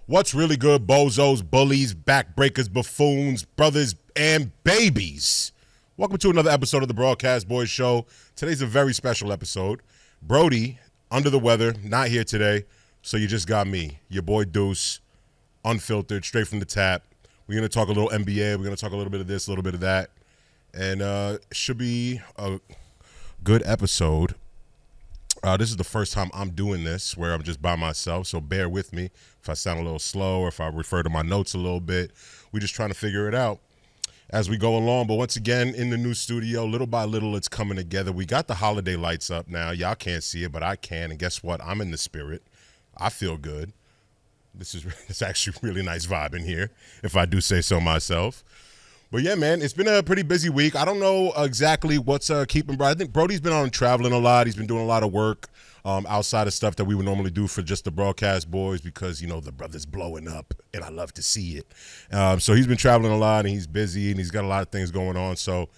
What's really good, bozos, bullies, backbreakers, buffoons, brothers, and babies? Welcome to another episode of the Broadcast Boys Show. Today's a very special episode. Brody, under the weather, not here today, so you just got me, your boy Deuce, unfiltered, straight from the tap. We're going to talk a little NBA. We're going to talk a little bit of this, a little bit of that. And it should be a good episode. This is the first time I'm doing this where I'm just by myself, so bear with me if I sound a little slow or if I refer to my notes a little bit. We're just trying to figure it out as we go along. But once again, in the new studio, little by little, it's coming together. We got the holiday lights up now. Y'all can't see it, but I can. And guess what? I'm in the spirit. I feel good. It's actually a really nice vibe in here, if I do say so myself. But yeah, man, it's been a pretty busy week. I don't know exactly what's keeping Brody. I think Brody's been on traveling a lot. He's been doing a lot of work outside of stuff that we would normally do for just the Broadcast Boys because, you know, the brother's blowing up, and I love to see it. So he's been traveling a lot, and he's busy, and he's got a lot of things going on. So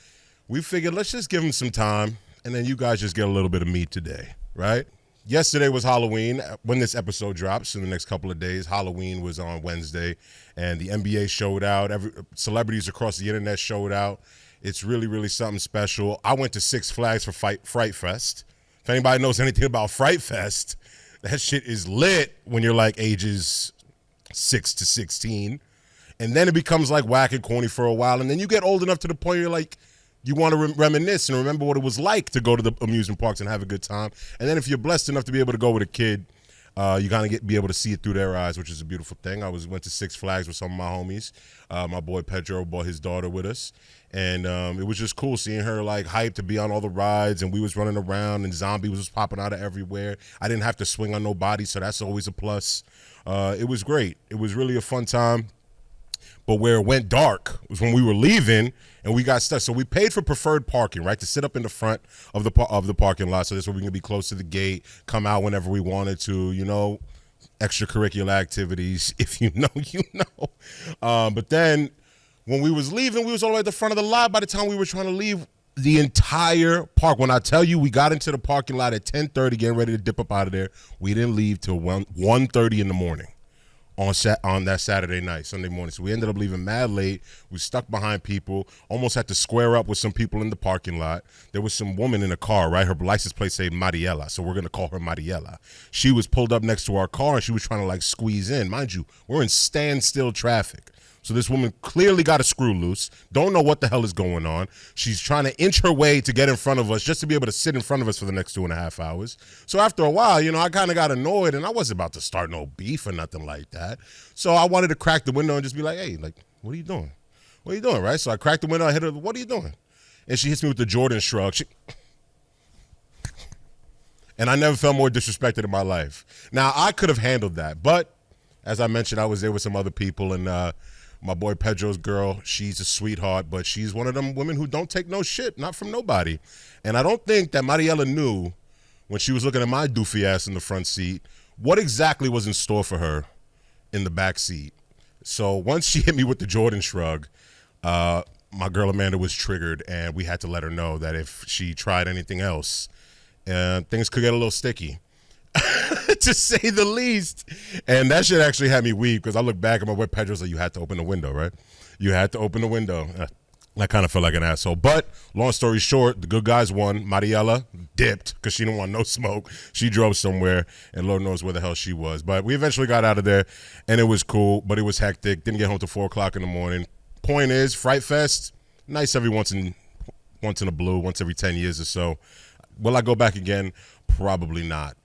we figured let's just give him some time, and then you guys just get a little bit of me today, right? Yesterday was Halloween. When this episode drops in the next couple of days, Halloween was on Wednesday, and the NBA showed out. Celebrities across the internet showed out. It's really, really something special. I went to Six Flags for Fright Fest. If anybody knows anything about Fright Fest, that shit is lit when you're like ages 6 to 16. And then it becomes like whack and corny for a while, and then you get old enough to the point you're like, you want to reminisce and remember what it was like to go to the amusement parks and have a good time. And then if you're blessed enough to be able to go with a kid, you kind of be able to see it through their eyes, which is a beautiful thing. I went to Six Flags with some of my homies. My boy Pedro brought his daughter with us. And it was just cool seeing her like hyped to be on all the rides, and we was running around and zombie was just popping out of everywhere. I didn't have to swing on nobody, so that's always a plus. It was great. It was really a fun time. But where it went dark was when we were leaving and we got stuck. So we paid for preferred parking, right, to sit up in the front of the parking lot. So this way we can be close to the gate, come out whenever we wanted to, you know, extracurricular activities. If you know, you know. But then when we was leaving, we was all the way at the front of the lot. By the time we were trying to leave, the entire park, when I tell you we got into the parking lot at 10:30, getting ready to dip up out of there, we didn't leave till 1:30 in the morning. On that Saturday night, Sunday morning. So we ended up leaving mad late. We stuck behind people, almost had to square up with some people in the parking lot. There was some woman in a car, right? Her license plate said Mariela, so we're going to call her Mariela. She was pulled up next to our car, and she was trying to, like, squeeze in. Mind you, we're in standstill traffic. So this woman clearly got a screw loose, don't know what the hell is going on. She's trying to inch her way to get in front of us just to be able to sit in front of us for the next 2.5 hours. So after a while, you know, I kind of got annoyed, and I wasn't about to start no beef or nothing like that. So I wanted to crack the window and just be like, hey, like, what are you doing? What are you doing, right? So I cracked the window, I hit her, what are you doing? And she hits me with the Jordan shrug. And I never felt more disrespected in my life. Now, I could have handled that, but as I mentioned, I was there with some other people, and my boy Pedro's girl, she's a sweetheart, but she's one of them women who don't take no shit, not from nobody. And I don't think that Mariela knew when she was looking at my doofy ass in the front seat what exactly was in store for her in the back seat. So once she hit me with the Jordan shrug, my girl Amanda was triggered, and we had to let her know that if she tried anything else, things could get a little sticky. To say the least. And that shit actually had me weep because I look back at my boy Pedro's like, you had to open the window, right? You had to open the window. I kind of felt like an asshole. But long story short, the good guys won. Mariela dipped because she didn't want no smoke. She drove somewhere, and Lord knows where the hell she was. But we eventually got out of there, and it was cool, but it was hectic. Didn't get home till 4 o'clock in the morning. Point is, Fright Fest, nice every once in a blue, once every 10 years or so. Will I go back again? Probably not.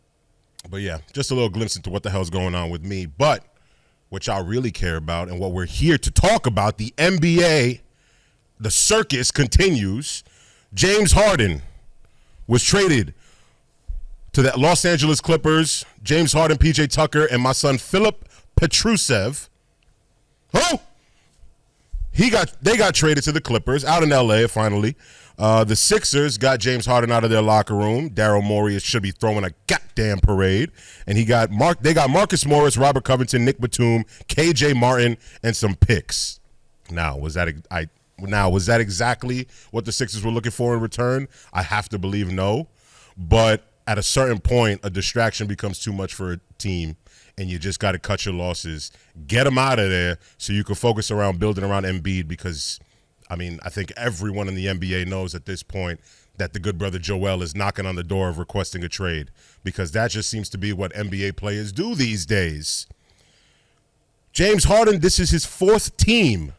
But yeah, just a little glimpse into what the hell's going on with me. But what y'all really care about and what we're here to talk about, the NBA, the circus continues. James Harden was traded to the Los Angeles Clippers. James Harden, PJ Tucker, and my son Philip Petrusev. Oh! They got traded to the Clippers out in LA finally. The Sixers got James Harden out of their locker room. Daryl Morey should be throwing a goddamn parade. And they got Marcus Morris, Robert Covington, Nick Batum, KJ Martin, and some picks. Now, was that exactly what the Sixers were looking for in return? I have to believe no. But at a certain point, a distraction becomes too much for a team and you just got to cut your losses. Get him out of there so you can focus around building around Embiid because, I mean, I think everyone in the NBA knows at this point that the good brother Joel is knocking on the door of requesting a trade because that just seems to be what NBA players do these days. James Harden, this is his fourth team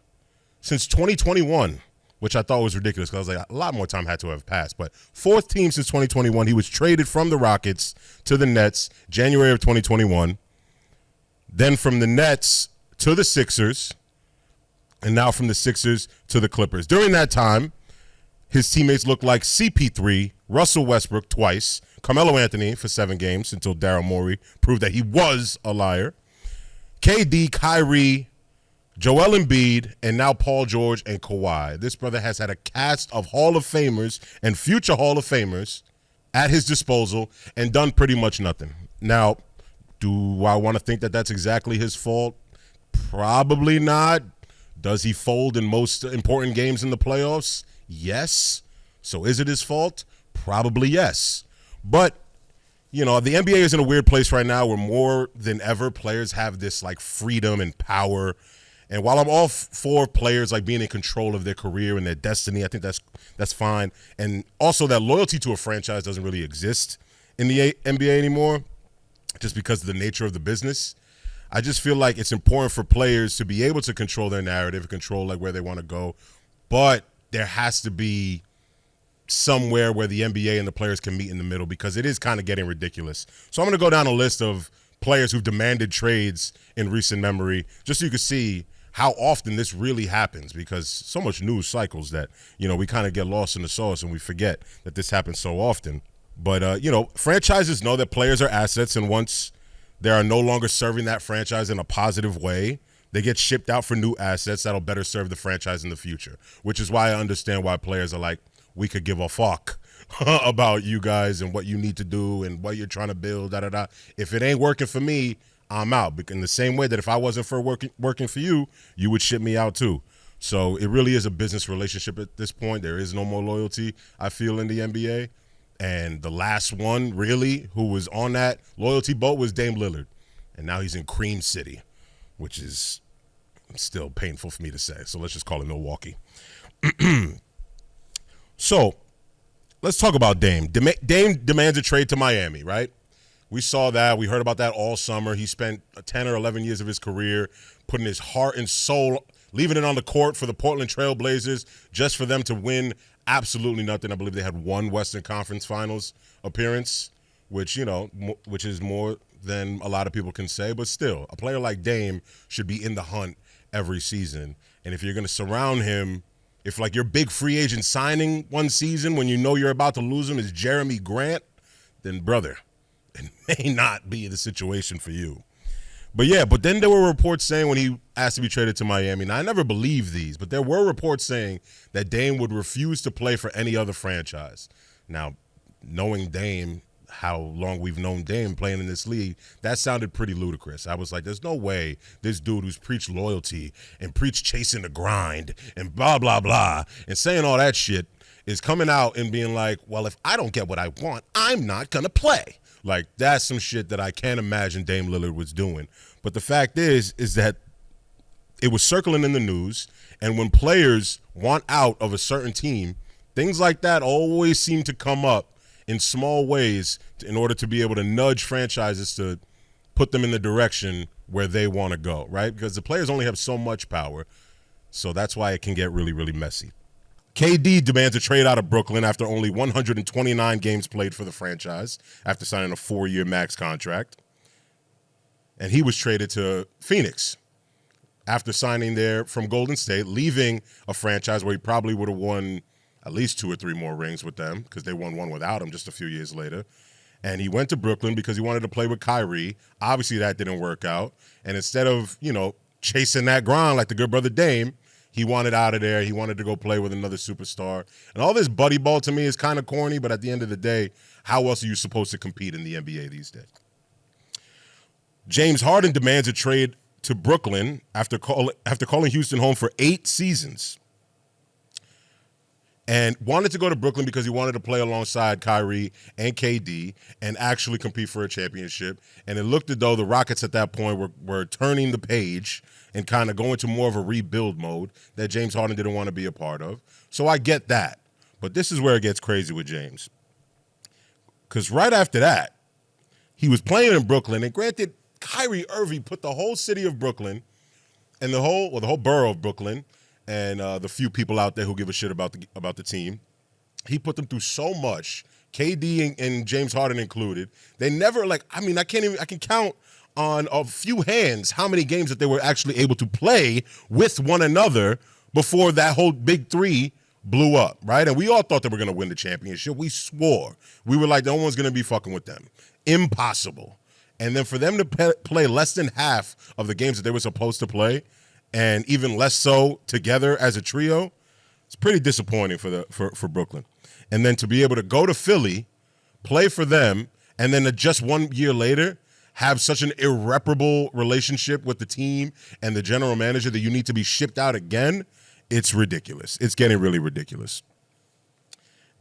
since 2021, which I thought was ridiculous because I was like, a lot more time had to have passed. But fourth team since 2021. He was traded from the Rockets to the Nets January of 2021. Then from the Nets to the Sixers, and now from the Sixers to the Clippers. During that time, his teammates looked like CP3, Russell Westbrook twice, Carmelo Anthony for 7 games until Daryl Morey proved that he was a liar, KD, Kyrie, Joel Embiid, and now Paul George and Kawhi. This brother has had a cast of Hall of Famers and future Hall of Famers at his disposal and done pretty much nothing. Now, do I want to think that that's exactly his fault? Probably not. Does he fold in most important games in the playoffs? Yes. So is it his fault? Probably yes. But, you know, the NBA is in a weird place right now where more than ever players have this, like, freedom and power. And while I'm all for players, like, being in control of their career and their destiny, I think that's fine. And also that loyalty to a franchise doesn't really exist in the NBA anymore just because of the nature of the business. I just feel like it's important for players to be able to control their narrative, control, like, where they want to go. But there has to be somewhere where the NBA and the players can meet in the middle because it is kind of getting ridiculous. So I'm going to go down a list of players who've demanded trades in recent memory just so you can see how often this really happens because so much news cycles that, you know, we kind of get lost in the sauce and we forget that this happens so often. But, you know, franchises know that players are assets, and once they are no longer serving that franchise in a positive way, they get shipped out for new assets that'll better serve the franchise in the future, which is why I understand why players are like, we could give a fuck about you guys and what you need to do and what you're trying to build, da-da-da. If it ain't working for me, I'm out. In the same way that if I wasn't for working for you, you would ship me out too. So it really is a business relationship at this point. There is no more loyalty, I feel, in the NBA. And the last one, really, who was on that loyalty boat was Dame Lillard. And now he's in Cream City, which is still painful for me to say. So let's just call it Milwaukee. So let's talk about Dame. Dame demands a trade to Miami, right? We saw that. We heard about that all summer. He spent 10 or 11 years of his career putting his heart and soul, leaving it on the court for the Portland Trail Blazers just for them to win absolutely nothing. I believe they had one Western Conference Finals appearance, which, you know, which is more than a lot of people can say. But still, a player like Dame should be in the hunt every season. And if you're going to surround him, if, like, your big free agent signing one season when you know you're about to lose him is Jeremy Grant, then, brother, it may not be the situation for you. But, yeah, but then there were reports saying when he asked to be traded to Miami, now I never believed these, but there were reports saying that Dame would refuse to play for any other franchise. Now, knowing Dame, how long we've known Dame playing in this league, that sounded pretty ludicrous. I was like, there's no way this dude who's preached loyalty and preached chasing the grind and blah, blah, blah, and saying all that shit is coming out and being like, well, if I don't get what I want, I'm not going to play. Like, that's some shit that I can't imagine Dame Lillard was doing. But the fact is that it was circling in the news, and when players want out of a certain team, things like that always seem to come up in small ways in order to be able to nudge franchises to put them in the direction where they want to go, right? Because the players only have so much power, so that's why it can get really, really messy. KD demands a trade out of Brooklyn after only 129 games played for the franchise after signing a 4-year max contract. And he was traded to Phoenix after signing there from Golden State, leaving a franchise where he probably would have won at least 2 or 3 more rings with them because they won one without him just a few years later. And he went to Brooklyn because he wanted to play with Kyrie. Obviously, that didn't work out. And instead of, you know, chasing that grind like the good brother Dame, he wanted out of there. He wanted to go play with another superstar. And all this buddy ball to me is kind of corny, but at the end of the day, how else are you supposed to compete in the NBA these days? James Harden demands a trade to Brooklyn after calling Houston home for 8 seasons. and wanted to go to Brooklyn because he wanted to play alongside Kyrie and KD and actually compete for a championship. And it looked as though the Rockets at that point were turning the page and kind of going to more of a rebuild mode that James Harden didn't want to be a part of. So I get that. But this is where it gets crazy with James. Because right after that, he was playing in Brooklyn. And granted, Kyrie Irving put the whole city of Brooklyn and the whole borough of Brooklyn and the few people out there who give a shit about the team, he put them through so much, KD and James Harden included. They never, I can count on a few hands how many games that they were actually able to play with one another before that whole big three blew up, right? And we all thought they were going to win the championship. We swore. We were like, no one's going to be fucking with them. Impossible. And then for them to play less than half of the games that they were supposed to play, and even less so together as a trio, it's pretty disappointing for Brooklyn. And then to be able to go to Philly, play for them, and then just 1 year later have such an irreparable relationship with the team and the general manager that you need to be shipped out again, it's ridiculous. It's getting really ridiculous.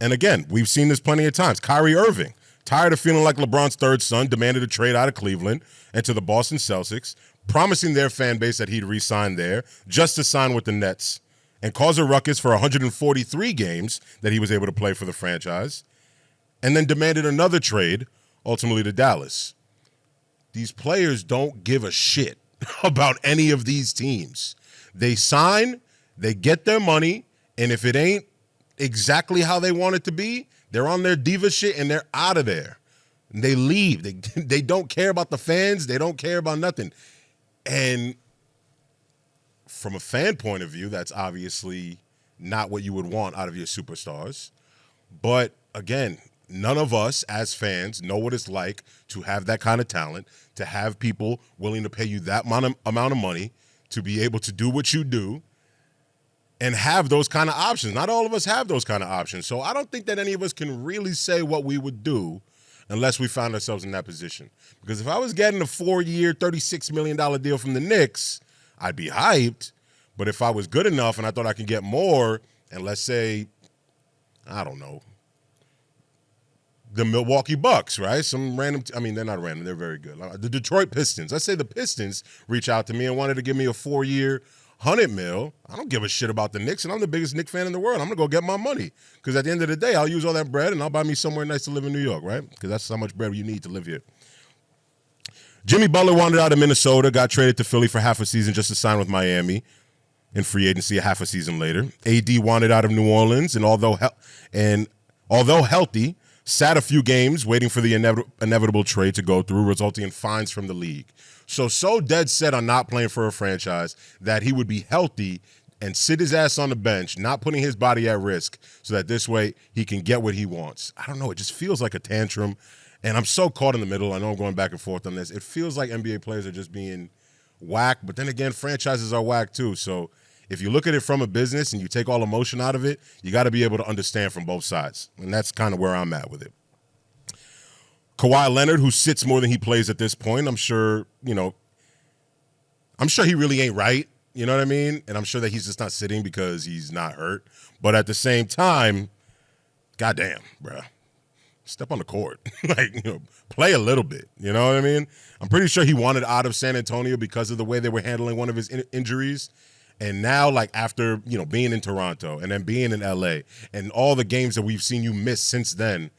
And again, we've seen this plenty of times. Kyrie Irving, tired of feeling like LeBron's third son, demanded a trade out of Cleveland and to the Boston Celtics, promising their fan base that he'd re-sign there just to sign with the Nets and cause a ruckus for 143 games that he was able to play for the franchise, and then demanded another trade, ultimately to Dallas. These players don't give a shit about any of these teams. They sign, they get their money, and if it ain't exactly how they want it to be, they're on their diva shit and they're out of there. And they leave. They don't care about the fans. They don't care about nothing. And from a fan point of view, that's obviously not what you would want out of your superstars. But again, none of us as fans know what it's like to have that kind of talent, to have people willing to pay you that amount of money to be able to do what you do and have those kind of options. Not all of us have those kind of options. So I don't think that any of us can really say what we would do unless we found ourselves in that position. Because if I was getting a 4-year, $36 million deal from the Knicks, I'd be hyped. But if I was good enough and I thought I could get more, and let's say, I don't know, the Milwaukee Bucks, right? Some random, they're not random, they're very good. The Detroit Pistons. Let's say the Pistons reach out to me and wanted to give me a 4-year, $100 million. I don't give a shit about the Knicks, and I'm the biggest Knicks fan in the world. I'm going to go get my money. Because at the end of the day, I'll use all that bread and I'll buy me somewhere nice to live in New York, right? Because that's how much bread you need to live here. Jimmy Butler wanted out of Minnesota, got traded to Philly for half a season just to sign with Miami in free agency a half a season later. AD wanted out of New Orleans, and although healthy, sat a few games waiting for the inevitable trade to go through, resulting in fines from the league. So dead set on not playing for a franchise that he would be healthy and sit his ass on the bench, not putting his body at risk so that this way he can get what he wants. I don't know. It just feels like a tantrum, and I'm so caught in the middle. I know I'm going back and forth on this. It feels like NBA players are just being whacked, but then again, franchises are whacked too. So if you look at it from a business and you take all emotion out of it, you got to be able to understand from both sides, and that's kind of where I'm at with it. Kawhi Leonard, who sits more than he plays at this point, I'm sure he really ain't right, you know what I mean? And I'm sure that he's just not sitting because he's not hurt. But at the same time, goddamn, bro, step on the court. Play a little bit, you know what I mean? I'm pretty sure he wanted out of San Antonio because of the way they were handling one of his injuries. And now, after, being in Toronto and then being in LA and all the games that we've seen you miss since then,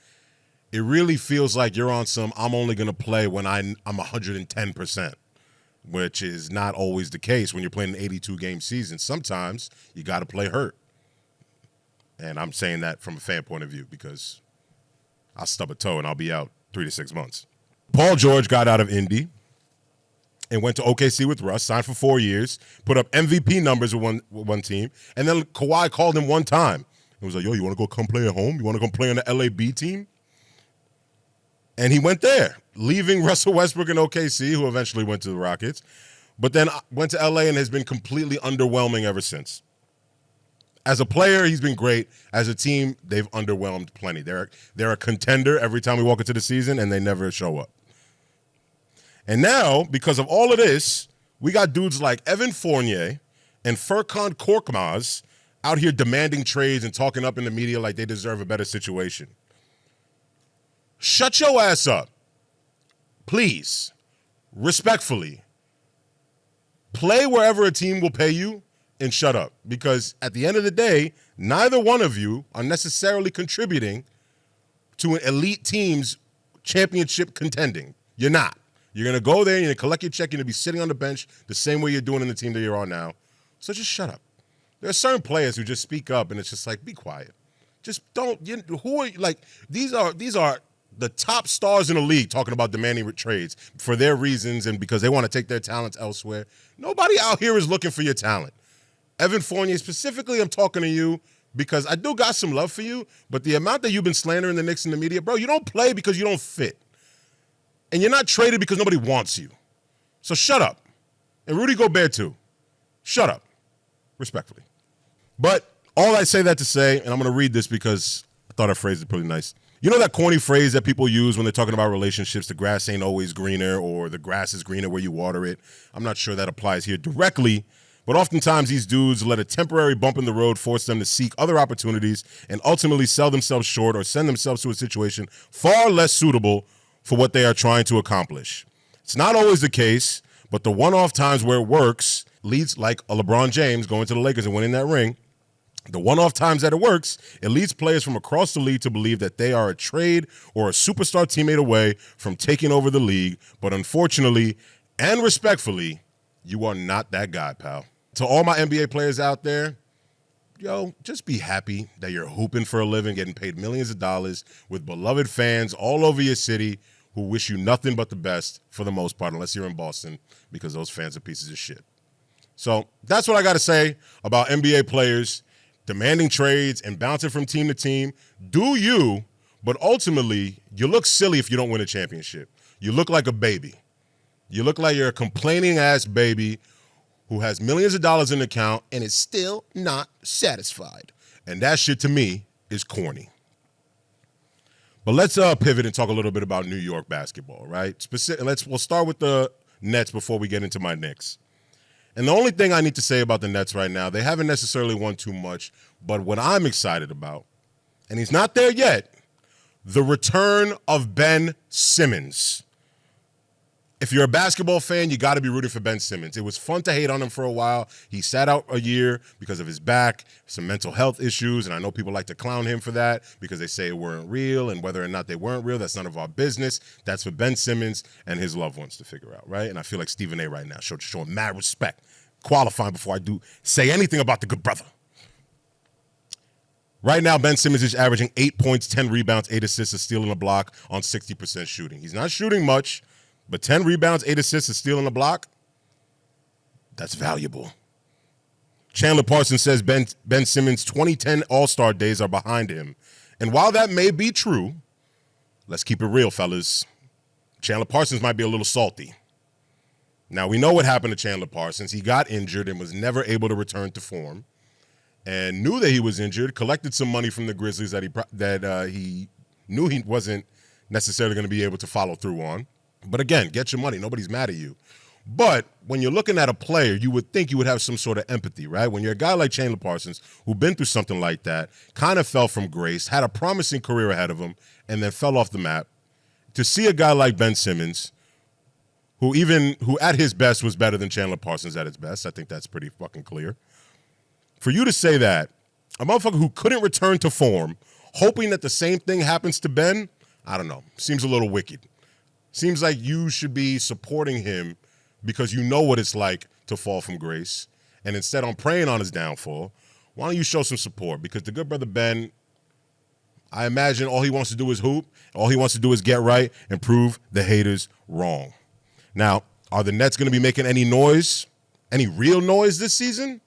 it really feels like you're on some I'm only going to play when I'm 110%, which is not always the case when you're playing an 82-game season. Sometimes you got to play hurt. And I'm saying that from a fan point of view because I'll stub a toe and I'll be out 3 to 6 months. Paul George got out of Indy and went to OKC with Russ, signed for 4 years, put up MVP numbers with one team, and then Kawhi called him one time. He was like, yo, you want to come play at home? You want to come play on the LAB team? And he went there, leaving Russell Westbrook in OKC, who eventually went to the Rockets, but then went to LA and has been completely underwhelming ever since. As a player, he's been great. As a team, they've underwhelmed plenty. They're a contender every time we walk into the season, and they never show up. And now, because of all of this, we got dudes like Evan Fournier and Furkan Korkmaz out here demanding trades and talking up in the media like they deserve a better situation. Shut your ass up. Please. Respectfully. Play wherever a team will pay you and shut up. Because at the end of the day, neither one of you are necessarily contributing to an elite team's championship contending. You're not. You're going to go there, you're going to collect your check, you're going to be sitting on the bench the same way you're doing in the team that you're on now. So just shut up. There are certain players who just speak up, and it's just like, be quiet. Just don't. Who are like? These are the top stars in the league talking about demanding trades for their reasons and because they want to take their talents elsewhere. Nobody out here is looking for your talent. Evan Fournier, specifically, I'm talking to you because I do got some love for you, but the amount that you've been slandering the Knicks in the media, bro, you don't play because you don't fit. And you're not traded because nobody wants you. So shut up. And Rudy Gobert, too. Shut up. Respectfully. But all I say that to say, and I'm going to read this because I thought I phrased it pretty nice. You know that corny phrase that people use when they're talking about relationships, the grass ain't always greener, or the grass is greener where you water it? I'm not sure that applies here directly, but oftentimes these dudes let a temporary bump in the road force them to seek other opportunities and ultimately sell themselves short or send themselves to a situation far less suitable for what they are trying to accomplish. It's not always the case, but the one-off times where it works leads, like a LeBron James going to the Lakers and winning that ring, the one-off times that it works, it leads players from across the league to believe that they are a trade or a superstar teammate away from taking over the league. But unfortunately and respectfully, you are not that guy, pal. To all my NBA players out there, yo, just be happy that you're hooping for a living, getting paid millions of dollars with beloved fans all over your city who wish you nothing but the best for the most part, unless you're in Boston, because those fans are pieces of shit. So that's what I got to say about NBA players demanding trades and bouncing from team to team. Do you, but ultimately, you look silly if you don't win a championship. You look like a baby. You look like you're a complaining-ass baby who has millions of dollars in the account and is still not satisfied. And that shit, to me, is corny. But let's pivot and talk a little bit about New York basketball, right? We'll start with the Nets before we get into my Knicks. And the only thing I need to say about the Nets right now, they haven't necessarily won too much, but what I'm excited about, and he's not there yet, the return of Ben Simmons. If you're a basketball fan, you got to be rooting for Ben Simmons. It was fun to hate on him for a while. He sat out a year because of his back, some mental health issues, and I know people like to clown him for that because they say it weren't real, and whether or not they weren't real, that's none of our business. That's for Ben Simmons and his loved ones to figure out, right? And I feel like Stephen A. right now showing mad respect, qualifying before I do say anything about the good brother. Right now, Ben Simmons is averaging 8 points, 10 rebounds, 8 assists, a steal and a block on 60% shooting. He's not shooting much, but 10 rebounds, 8 assists, a steal and a block, that's valuable. Chandler Parsons says Ben Simmons' 2010 All-Star days are behind him. And while that may be true, let's keep it real, fellas. Chandler Parsons might be a little salty. Now, we know what happened to Chandler Parsons. He got injured and was never able to return to form, and knew that he was injured, collected some money from the Grizzlies that he knew he wasn't necessarily going to be able to follow through on. But again, get your money. Nobody's mad at you. But when you're looking at a player, you would think you would have some sort of empathy, right? When you're a guy like Chandler Parsons, who's been through something like that, kind of fell from grace, had a promising career ahead of him, and then fell off the map, to see a guy like Ben Simmons, who at his best was better than Chandler Parsons at his best, I think that's pretty fucking clear. For you to say that, a motherfucker who couldn't return to form, hoping that the same thing happens to Ben, I don't know, seems a little wicked. Seems like you should be supporting him because you know what it's like to fall from grace. And instead on preying on his downfall, why don't you show some support? Because the good brother Ben, I imagine all he wants to do is hoop. All he wants to do is get right and prove the haters wrong. Now, are the Nets going to be making any noise, any real noise this season?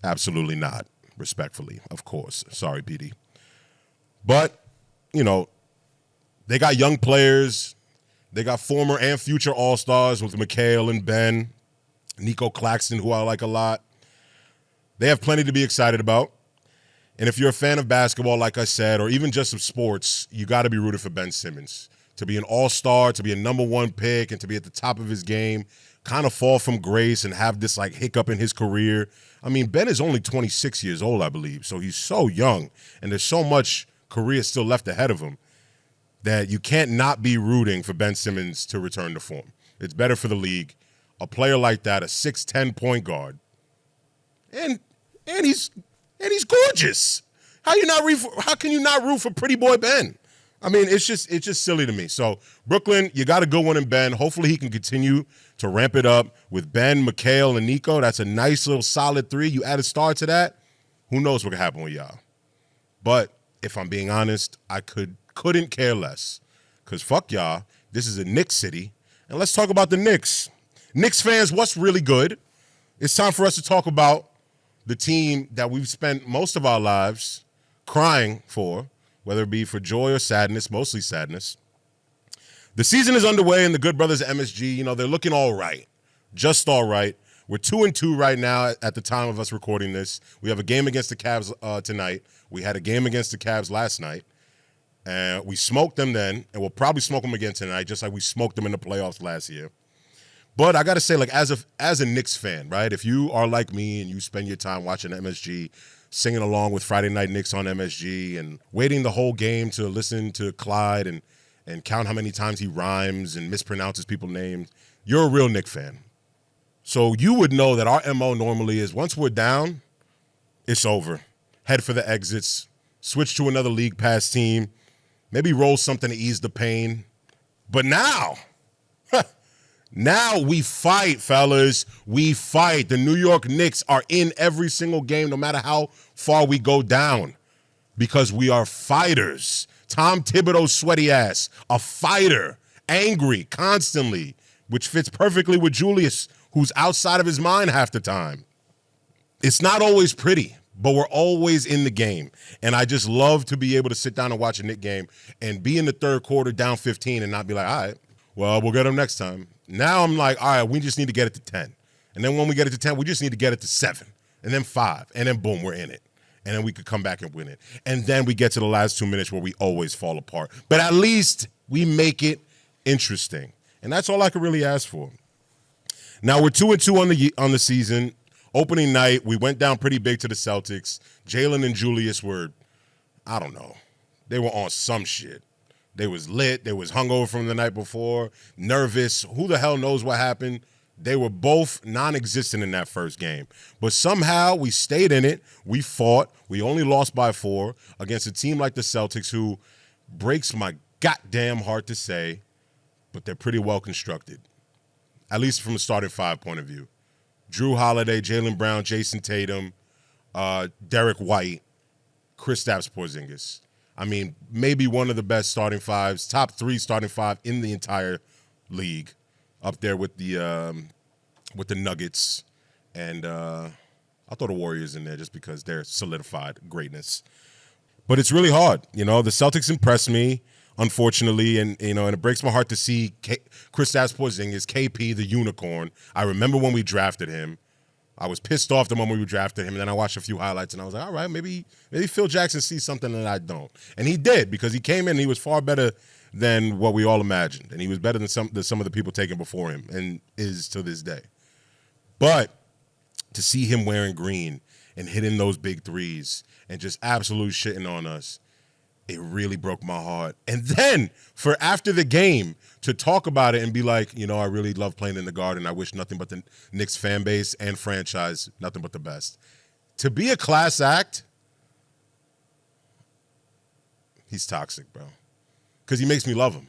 Absolutely not, respectfully, of course. Sorry, PD. But, you know, they got young players. They got former and future All-Stars with Mikal and Ben, Nico Claxton, who I like a lot. They have plenty to be excited about. And if you're a fan of basketball, like I said, or even just of sports, you got to be rooted for Ben Simmons. To be an all-star, to be a number one pick, and to be at the top of his game, kind of fall from grace and have this like hiccup in his career. I mean, Ben is only 26 years old, I believe, so he's so young, and there's so much career still left ahead of him that you can't not be rooting for Ben Simmons to return to form. It's better for the league. A player like that, a 6'10" point guard, and he's gorgeous. How can you not root for pretty boy Ben? I mean, it's just silly to me. So Brooklyn, you got a good one in Ben. Hopefully he can continue to ramp it up with Ben, Mikal, and Nico. That's a nice little solid three. You add a star to that, who knows what can happen with y'all. But if I'm being honest, I couldn't care less. Because fuck y'all, this is a Knicks city. And let's talk about the Knicks. Knicks fans, what's really good? It's time for us to talk about the team that we've spent most of our lives crying for, whether it be for joy or sadness, mostly sadness. The season is underway, and the good brothers at MSG, they're looking all right, just all right. We're 2-2 right now at the time of us recording this. We have a game against the Cavs tonight. We had a game against the Cavs last night, and we smoked them then, and we'll probably smoke them again tonight, just like we smoked them in the playoffs last year. But I got to say, like, as a Knicks fan, right, if you are like me and you spend your time watching MSG, singing along with Friday Night Knicks on MSG and waiting the whole game to listen to Clyde and count how many times he rhymes and mispronounces people's names, you're a real Knicks fan. So you would know that our MO normally is once we're down, it's over. Head for the exits, switch to another league pass team, maybe roll something to ease the pain. But now we fight, fellas. We fight. The New York Knicks are in every single game, no matter how far we go down, because we are fighters. Tom Thibodeau's sweaty ass, a fighter, angry constantly, which fits perfectly with Julius, who's outside of his mind half the time. It's not always pretty, but we're always in the game. And I just love to be able to sit down and watch a Knicks game and be in the third quarter down 15 and not be like, all right, well, we'll get them next time. Now I'm like, all right, we just need to get it to 10. And then when we get it to 10, we just need to get it to 7. And then 5. And then boom, we're in it. And then we could come back and win it. And then we get to the last 2 minutes where we always fall apart. But at least we make it interesting. And that's all I could really ask for. Now we're 2-2 on the season. Opening night, we went down pretty big to the Celtics. Jalen and Julius were, I don't know, they were on some shit. They was lit. They was hungover from the night before, nervous. Who the hell knows what happened? They were both non-existent in that first game. But somehow we stayed in it. We fought. We only lost by 4 against a team like the Celtics, who breaks my goddamn heart to say, but they're pretty well constructed, at least from a starting 5 point of view. Drew Holiday, Jaylen Brown, Jason Tatum, Derek White, Kristaps Porzingis. I mean, maybe one of the best starting 5s, top 3 starting 5 in the entire league, up there with the Nuggets, and I'll throw the Warriors in there just because they're solidified greatness. But it's really hard, The Celtics impressed me, unfortunately, and and it breaks my heart to see Kristaps Porzingis, KP, the unicorn. I remember when we drafted him. I was pissed off the moment we drafted him, and then I watched a few highlights, and I was like, all right, maybe Phil Jackson sees something that I don't. And he did, because he came in and he was far better than what we all imagined, and he was better than some of the people taken before him, and is to this day. But to see him wearing green and hitting those big threes and just absolute shitting on us, it really broke my heart. And then for after the game to talk about it and be like, I really love playing in the Garden. I wish nothing but the Knicks fan base and franchise nothing but the best. To be a class act, he's toxic, bro. Because he makes me love him.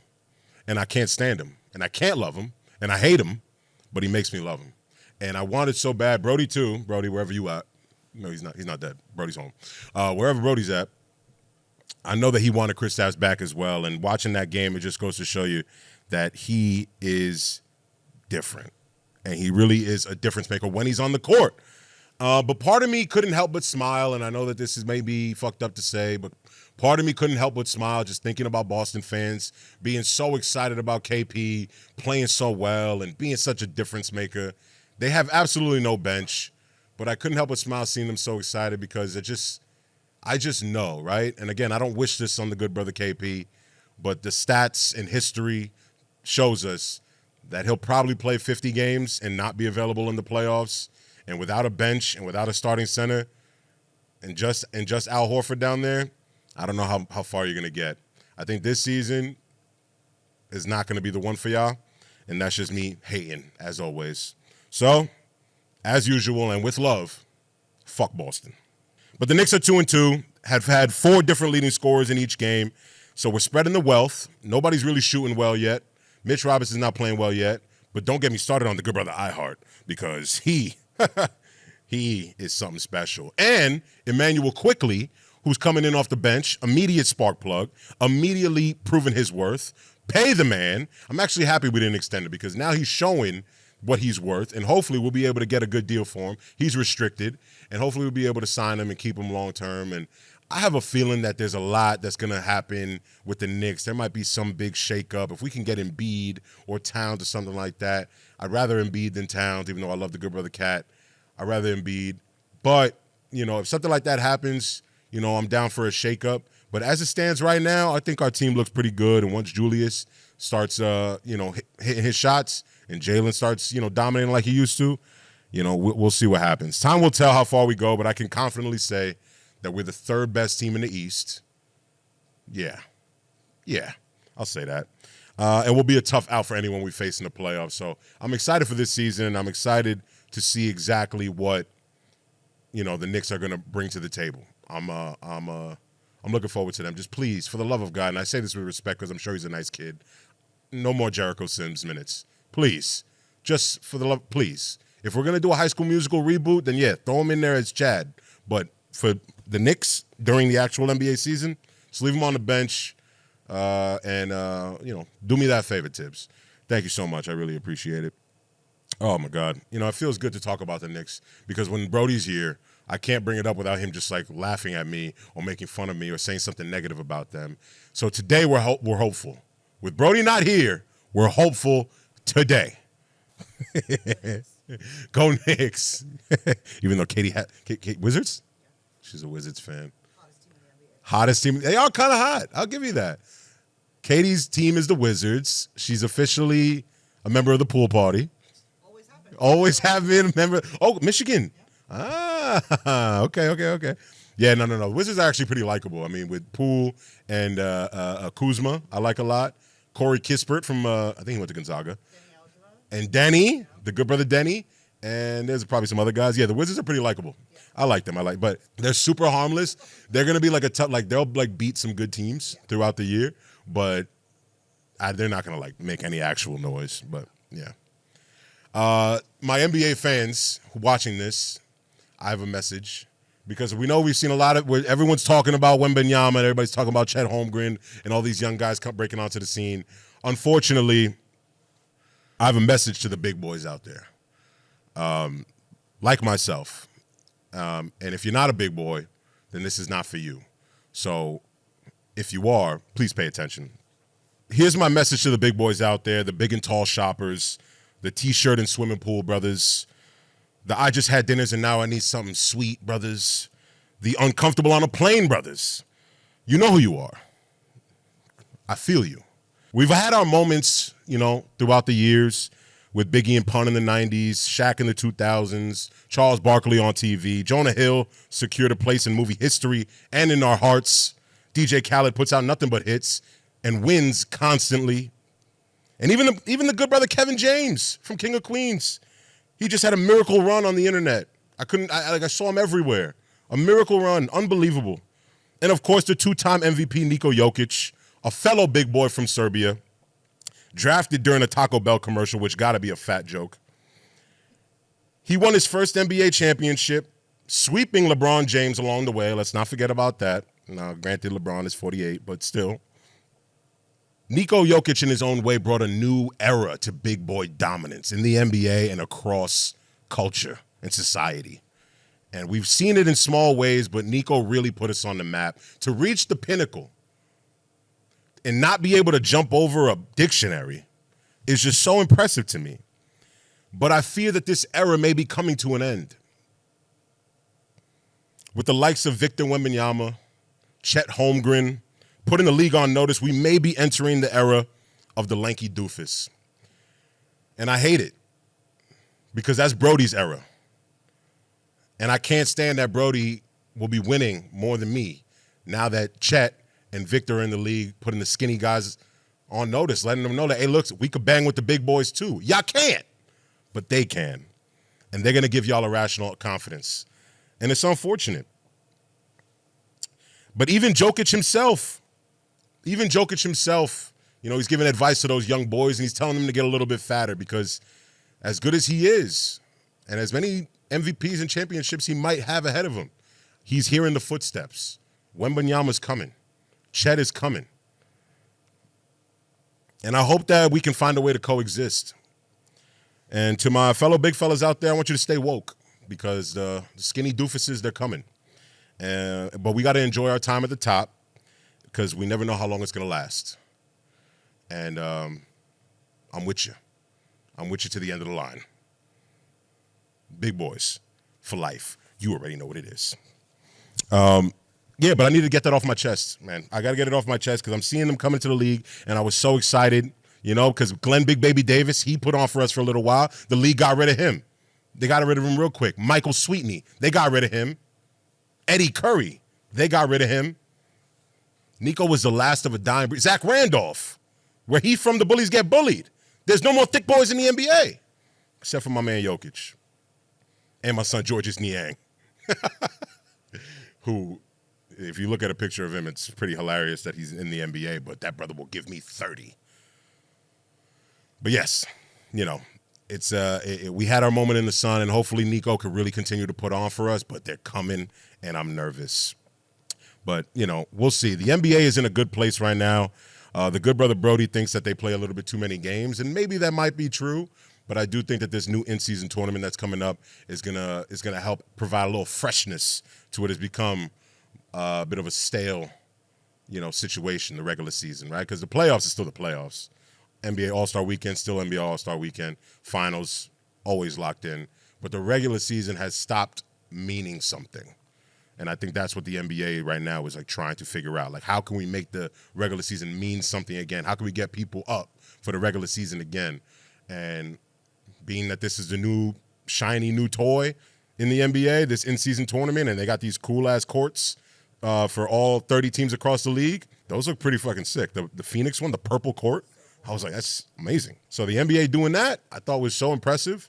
And I can't stand him. And I can't love him. And I hate him. But he makes me love him. And I wanted so bad. Brody, too. Brody, wherever you at. No, he's not. He's not dead. Brody's home. Wherever Brody's at, I know that he wanted Kristaps back as well. And watching that game, it just goes to show you that he is different. And he really is a difference maker when he's on the court. But part of me couldn't help but smile. And I know that this is maybe fucked up to say, but part of me couldn't help but smile just thinking about Boston fans being so excited about KP, playing so well, and being such a difference maker. They have absolutely no bench. But I couldn't help but smile seeing them so excited because I just know, right? And again, I don't wish this on the good brother KP, but the stats and history shows us that he'll probably play 50 games and not be available in the playoffs, and without a bench and without a starting center and just Al Horford down there, I don't know how far you're going to get. I think this season is not going to be the one for y'all, and that's just me hating, as always. So, as usual and with love, fuck Boston. But the Knicks are 2-2, have had 4 different leading scorers in each game, so we're spreading the wealth. Nobody's really shooting well yet. Mitch Robinson's not playing well yet, but don't get me started on the good brother iHeart, because he is something special. And Emmanuel Quickly, who's coming in off the bench, immediate spark plug, immediately proving his worth. Pay the man. I'm actually happy we didn't extend it, because now he's showing what he's worth, and hopefully we'll be able to get a good deal for him. He's restricted, and hopefully we'll be able to sign him and keep him long term. And I have a feeling that there's a lot that's going to happen with the Knicks. There might be some big shakeup. If we can get Embiid or Towns or something like that, I'd rather Embiid than Towns, even though I love the good brother Cat. I'd rather Embiid. But, if something like that happens, I'm down for a shakeup. But as it stands right now, I think our team looks pretty good. And once Julius starts, hitting his shots and Jalen starts, dominating like he used to, we'll see what happens. Time will tell how far we go, but I can confidently say that we're the 3rd best team in the East. Yeah, I'll say that. And we'll be a tough out for anyone we face in the playoffs. So I'm excited for this season, and I'm excited to see exactly what, the Knicks are going to bring to the table. I'm looking forward to them. Just please, for the love of God, and I say this with respect because I'm sure he's a nice kid, no more Jericho Sims minutes. Please. Just for the love, please. If we're going to do a High School Musical reboot, then yeah, throw him in there as Chad. But for the Knicks during the actual NBA season, just leave him on the bench and do me that favor, Tibbs. Thank you so much. I really appreciate it. Oh, my God. It feels good to talk about the Knicks because when Brody's here, I can't bring it up without him just, laughing at me or making fun of me or saying something negative about them. So today we're hopeful. With Brody not here, we're hopeful today. Go Knicks. Even though Katie Wizards? She's a Wizards fan. Hottest team. They are kind of hot. I'll give you that. Katie's team is the Wizards. She's officially a member of the pool party. Always have been a member. Oh, Michigan. Yeah. Ah, okay. Yeah, no. Wizards are actually pretty likable. I mean, with Poole and Kuzma, I like a lot. Corey Kispert from, I think he went to Gonzaga. And Denny, the good brother Denny. And there's probably some other guys. Yeah, the Wizards are pretty likable. I like them. But they're super harmless. They're gonna be they'll beat some good teams throughout the year, but they're not gonna make any actual noise. But yeah, my NBA fans watching this, I have a message because we know we've seen a lot of where everyone's talking about Wembanyama and everybody's talking about Chet Holmgren and all these young guys breaking onto the scene. Unfortunately, I have a message to the big boys out there, like myself. And if you're not a big boy, then this is not for you. So if you are, please pay attention. Here's my message to the big boys out there, the big and tall shoppers, the T-shirt and swimming pool brothers, the I just had dinners and now I need something sweet brothers, the uncomfortable on a plane brothers. You know who you are. I feel you. We've had our moments, throughout the years with Biggie and Pun in the 90s, Shaq in the 2000s, Charles Barkley on TV, Jonah Hill secured a place in movie history and in our hearts. DJ Khaled puts out nothing but hits and wins constantly. And even the good brother Kevin James from King of Queens, he just had a miracle run on the internet. I saw him everywhere. A miracle run, unbelievable. And of course, the 2-time MVP Niko Jokic, a fellow big boy from Serbia, drafted during a Taco Bell commercial, which got to be a fat joke. He won his first NBA championship, sweeping LeBron James along the way. Let's not forget about that. Now, granted, LeBron is 48, but still. Niko Jokic, in his own way, brought a new era to big boy dominance in the NBA and across culture and society. And we've seen it in small ways, but Niko really put us on the map. To reach the pinnacle and not be able to jump over a dictionary is just so impressive to me. But I fear that this era may be coming to an end. With the likes of Victor Wembanyama, Chet Holmgren, putting the league on notice, we may be entering the era of the lanky doofus. And I hate it because that's Brody's era. And I can't stand that Brody will be winning more than me now that Chet and Victor are in the league, putting the skinny guys on notice, letting them know that, hey, look, we could bang with the big boys too. Y'all can't, but they can. And they're going to give y'all irrational confidence. And it's unfortunate. But even Jokic himself, he's giving advice to those young boys, and he's telling them to get a little bit fatter because as good as he is, and as many MVPs and championships he might have ahead of him, he's hearing the footsteps. Wembanyama's coming. Chet is coming. And I hope that we can find a way to coexist. And to my fellow big fellas out there, I want you to stay woke because the skinny doofuses, they're coming. But we got to enjoy our time at the top because we never know how long it's going to last. And I'm with you. I'm with you to the end of the line. Big boys for life. You already know what it is. Yeah, but I need to get that off my chest, man. I got to get it off my chest because I'm seeing them come into the league, and I was so excited, because Glenn Big Baby Davis, he put on for us for a little while. The league got rid of him. They got rid of him real quick. Michael Sweetney, they got rid of him. Eddie Curry, they got rid of him. Nico was the last of a dying breed. Zach Randolph, where he from, the bullies get bullied. There's no more thick boys in the NBA, except for my man Jokic and my son Georges Niang, who, if you look at a picture of him, it's pretty hilarious that he's in the NBA, but that brother will give me 30. But yes, it's we had our moment in the sun, and hopefully Nico could really continue to put on for us, but they're coming, and I'm nervous. But, we'll see. The NBA is in a good place right now. The good brother Brody thinks that they play a little bit too many games, and maybe that might be true, but I do think that this new in-season tournament that's coming up is gonna help provide a little freshness to what has become a bit of a stale, situation, the regular season, right? Because the playoffs is still the playoffs. NBA All-Star Weekend, still NBA All-Star Weekend. Finals, always locked in. But the regular season has stopped meaning something. And I think that's what the NBA right now is trying to figure out. How can we make the regular season mean something again? How can we get people up for the regular season again? And being that this is the new, shiny new toy in the NBA, this in-season tournament, and they got these cool-ass courts for all 30 teams across the league, those look pretty fucking sick. The Phoenix one, the purple court, I was like, that's amazing. So the NBA doing that, I thought was so impressive.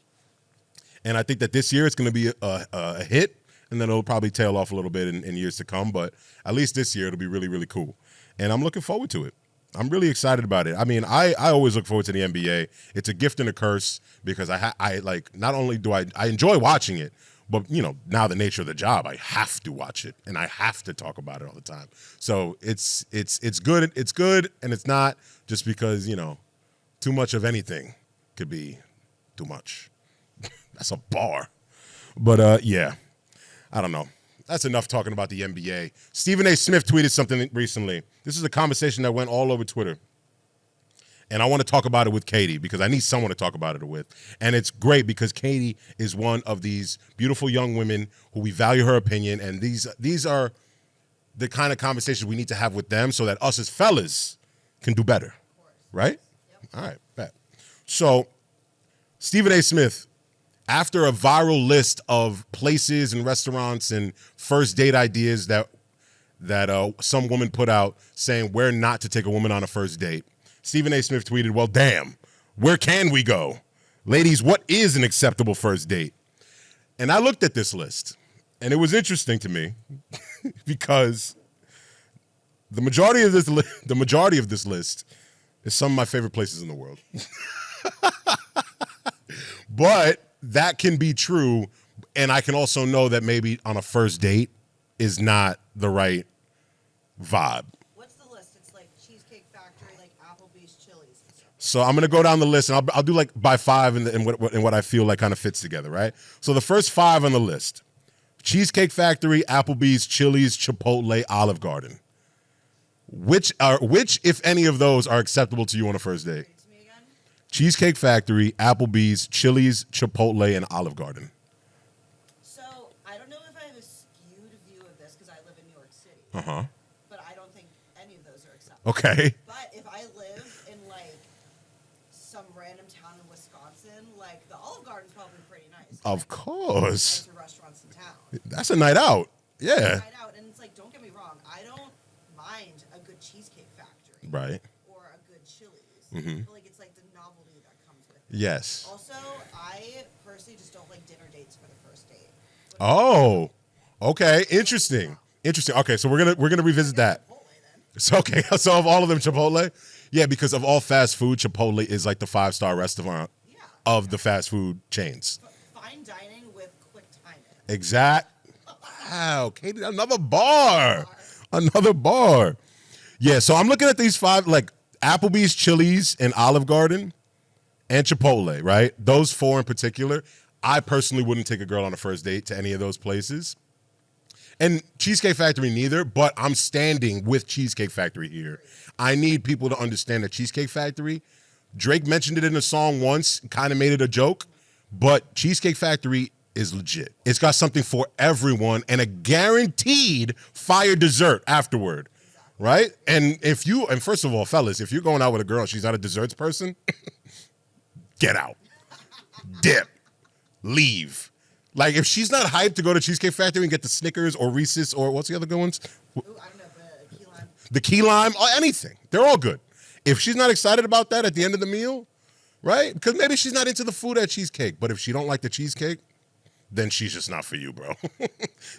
And I think that this year it's going to be a hit, and then it'll probably tail off a little bit in years to come. But at least this year it'll be really, really cool. And I'm looking forward to it. I'm really excited about it. I mean, I always look forward to the NBA. It's a gift and a curse because not only do I enjoy watching it, but, now the nature of the job, I have to watch it and I have to talk about it all the time. So it's good. It's good. And it's not just because, too much of anything could be too much. That's a bar. But, yeah, I don't know. That's enough talking about the NBA. Stephen A. Smith tweeted something recently. This is a conversation that went all over Twitter. And I want to talk about it with Katie because I need someone to talk about it with. And it's great because Katie is one of these beautiful young women who we value her opinion. And these are the kind of conversations we need to have with them so that us as fellas can do better. Right? Yep. All right, bet. So Stephen A. Smith, after a viral list of places and restaurants and first date ideas that some woman put out saying where not to take a woman on a first date, Stephen A. Smith tweeted, well, damn, where can we go? Ladies, what is an acceptable first date? And I looked at this list, and it was interesting to me because the majority of this list is some of my favorite places in the world. But that can be true, and I can also know that maybe on a first date is not the right vibe. What's the list? It's like Cheesecake Factory, like Applebee's, Chili's. So I'm going to go down the list, and I'll do by five and what I feel like kind of fits together, right? So the first five on the list: Cheesecake Factory, Applebee's, Chili's, Chipotle, Olive Garden. Which, if any of those, are acceptable to you on a first date? Cheesecake Factory, Applebee's, Chili's, Chipotle, and Olive Garden. So, I don't know if I have a skewed view of this because I live in New York City. Uh-huh. But I don't think any of those are acceptable. Okay. But if I live in, some random town in Wisconsin Garden's probably pretty nice. Of course. Nicer restaurants in town. That's a night out. Yeah. Night out, and it's like, don't get me wrong, I don't mind a good Cheesecake Factory. Right. Or a good Chili's. Mhm. But like, it's like the novelty that comes with it. Yes. Also, I personally just don't like dinner dates for the first date. Oh. Okay. Interesting. Interesting. Okay, so we're gonna revisit that. Chipotle, then. So okay, so of all of them, Chipotle, yeah, because of all fast food, Chipotle is like the 5-star restaurant Yeah. of the fast food chains. Fine dining with quick timing. Exact. Wow, Katie, another bar. Another bar. Yeah, so I'm looking at these 5, like Applebee's, Chili's, and Olive Garden, and Chipotle, right? Those 4 in particular. I personally wouldn't take a girl on a first date to any of those places. And Cheesecake Factory neither, but I'm standing with Cheesecake Factory here. I need people to understand that Cheesecake Factory, Drake mentioned it in a song once, kind of made it a joke, but Cheesecake Factory is legit. It's got something for everyone and a guaranteed fire dessert afterward, right? And first of all, fellas, if you're going out with a girl and she's not a desserts person, get out, dip, leave. Like, if she's not hyped to go to Cheesecake Factory and get the Snickers or Reese's or what's the other good ones? Ooh, I don't know, but key lime. The key lime, or anything. They're all good. If she's not excited about that at the end of the meal, right? Because maybe she's not into the food at Cheesecake, but if she don't like the cheesecake, then she's just not for you, bro.